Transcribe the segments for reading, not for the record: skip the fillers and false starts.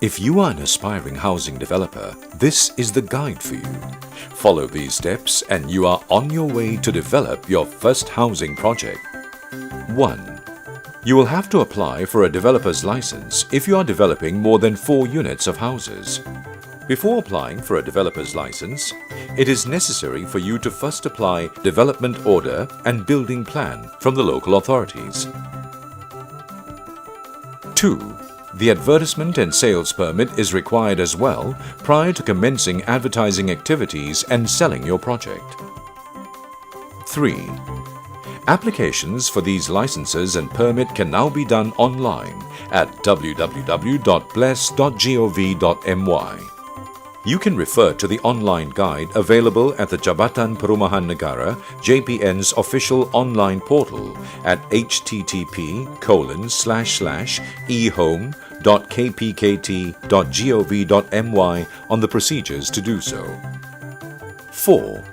If you are an aspiring housing developer, this is the guide for you. Follow these steps and you are on your way to develop your first housing project. 1. You will have to apply for a developer's license if you are developing more than 4 units of houses. Before applying for a developer's license, it is necessary for you to first apply development order and building plan from the local authorities. 2. The advertisement and sales permit is required as well prior to commencing advertising activities and selling your project. 3. Applications for these licenses and permit can now be done online at www.bless.gov.my. You can refer to the online guide available at the Jabatan Perumahan Negara JPN's official online portal at http://ehome.kpkt.gov.my on the procedures to do so. 4.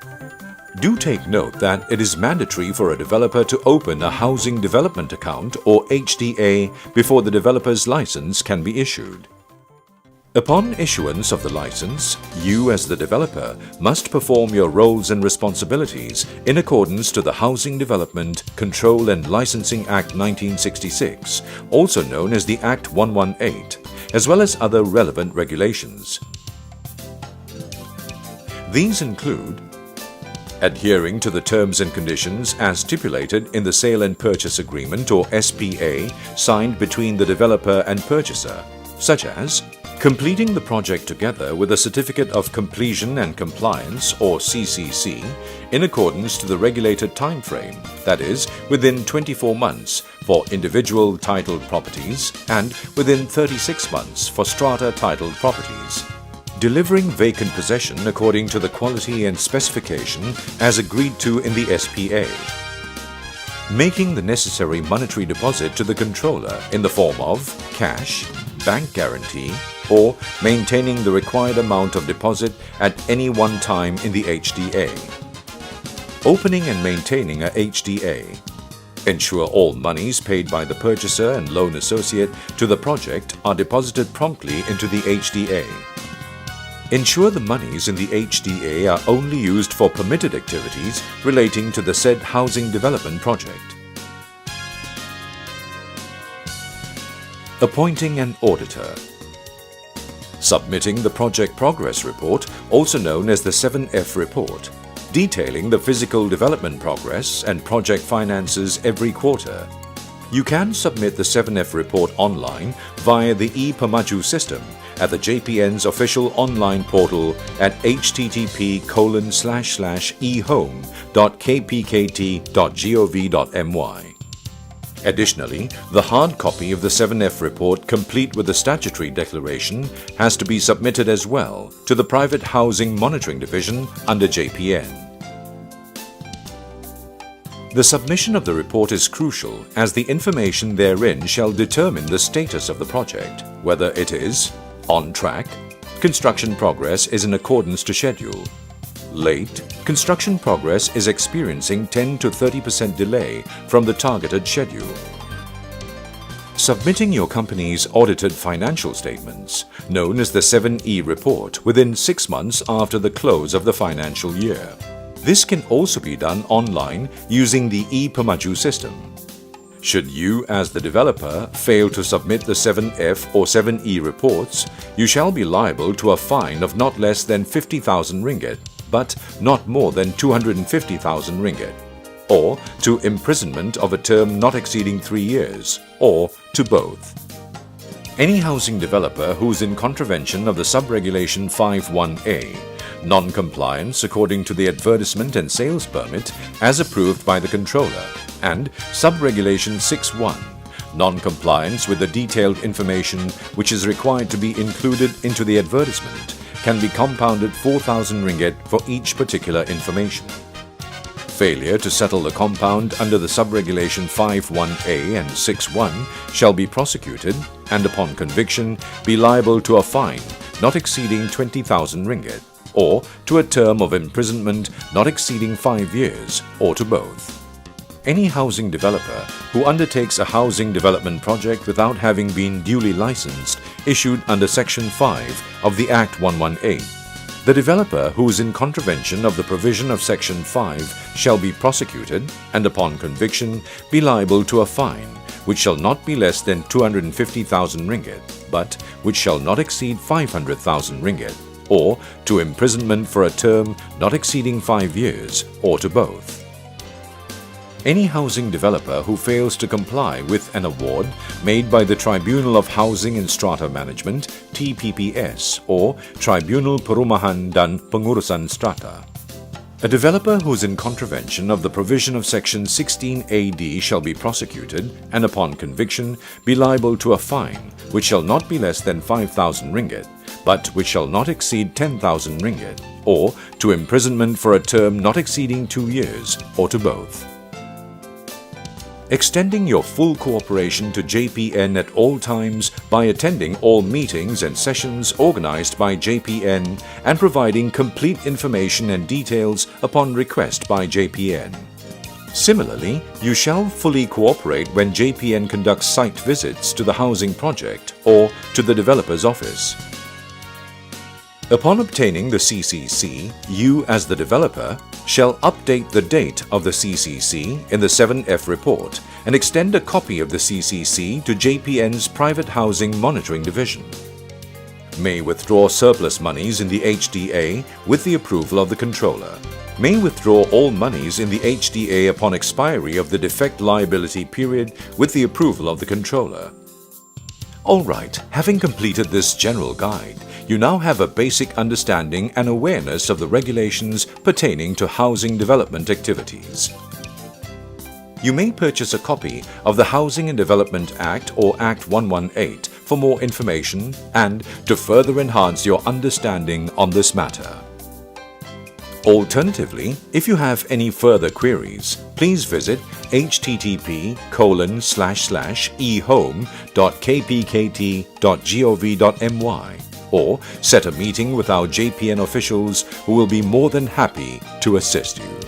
Do take note that it is mandatory for a developer to open a Housing Development Account or HDA before the developer's license can be issued. Upon issuance of the license, you as the developer must perform your roles and responsibilities in accordance to the Housing Development, Control and Licensing Act 1966, also known as the Act 118, as well as other relevant regulations. These include adhering to the terms and conditions as stipulated in the Sale and Purchase Agreement or SPA signed between the developer and purchaser, such as completing the project together with a Certificate of Completion and Compliance or CCC in accordance to the regulated time frame, that is, within 24 months for individual titled properties and within 36 months for strata titled properties. Delivering vacant possession according to the quality and specification as agreed to in the SPA. Making the necessary monetary deposit to the controller in the form of cash, bank guarantee, or maintaining the required amount of deposit at any one time in the HDA. Opening and maintaining a HDA. Ensure all monies paid by the purchaser and loan associate to the project are deposited promptly into the HDA. Ensure the monies in the HDA are only used for permitted activities relating to the said housing development project. Appointing an auditor. Submitting the Project Progress Report, also known as the 7F Report, detailing the physical development progress and project finances every quarter. You can submit the 7F Report online via the Pemaju system at the JPN's official online portal at http://ehome.kpkt.gov.my. Additionally, the hard copy of the 7F report complete with the statutory declaration has to be submitted as well to the Private Housing Monitoring Division under JPN. The submission of the report is crucial as the information therein shall determine the status of the project, whether it is on track, construction progress is in accordance to schedule, late, construction progress is experiencing 10 to 30% delay from the targeted schedule. Submitting your company's audited financial statements, known as the 7E report, within 6 months after the close of the financial year. This can also be done online using the Pemaju system. Should you, as the developer, fail to submit the 7F or 7E reports, you shall be liable to a fine of not less than 50,000 ringgit, but not more than 250,000 ringgit, or to imprisonment of a term not exceeding 3 years, or to both. Any housing developer who is in contravention of the Sub-Regulation 51A, non-compliance according to the advertisement and sales permit as approved by the controller, and Sub-Regulation 61, non-compliance with the detailed information which is required to be included into the advertisement, can be compounded 4,000 ringgit for each particular information. Failure to settle the compound under the Sub-Regulation 51A and 61 shall be prosecuted and upon conviction be liable to a fine not exceeding 20,000 ringgit or to a term of imprisonment not exceeding 5 years or to both. Any housing developer who undertakes a housing development project without having been duly licensed issued under Section 5 of the Act 118. The developer who is in contravention of the provision of Section 5 shall be prosecuted and upon conviction be liable to a fine, which shall not be less than 250,000 ringgit, but which shall not exceed 500,000 ringgit, or to imprisonment for a term not exceeding 5 years, or to both. Any housing developer who fails to comply with an award made by the Tribunal of Housing and Strata Management (TPPS) or Tribunal Perumahan dan Pengurusan Strata. A developer who is in contravention of the provision of Section 16 AD shall be prosecuted and upon conviction be liable to a fine which shall not be less than 5,000 ringgit, but which shall not exceed 10,000 ringgit, or to imprisonment for a term not exceeding 2 years, or to both. Extending your full cooperation to JPN at all times by attending all meetings and sessions organized by JPN and providing complete information and details upon request by JPN. Similarly, you shall fully cooperate when JPN conducts site visits to the housing project or to the developer's office. Upon obtaining the CCC, you as the developer shall update the date of the CCC in the 7F report and extend a copy of the CCC to JPN's Private Housing Monitoring Division. May withdraw surplus monies in the HDA with the approval of the controller. May withdraw all monies in the HDA upon expiry of the defect liability period with the approval of the controller. Alright, having completed this general guide, you now have a basic understanding and awareness of the regulations pertaining to housing development activities. You may purchase a copy of the Housing and Development Act or Act 118 for more information and to further enhance your understanding on this matter. Alternatively, if you have any further queries, please visit http://ehome.kpkt.gov.my or set a meeting with our JPN officials who will be more than happy to assist you.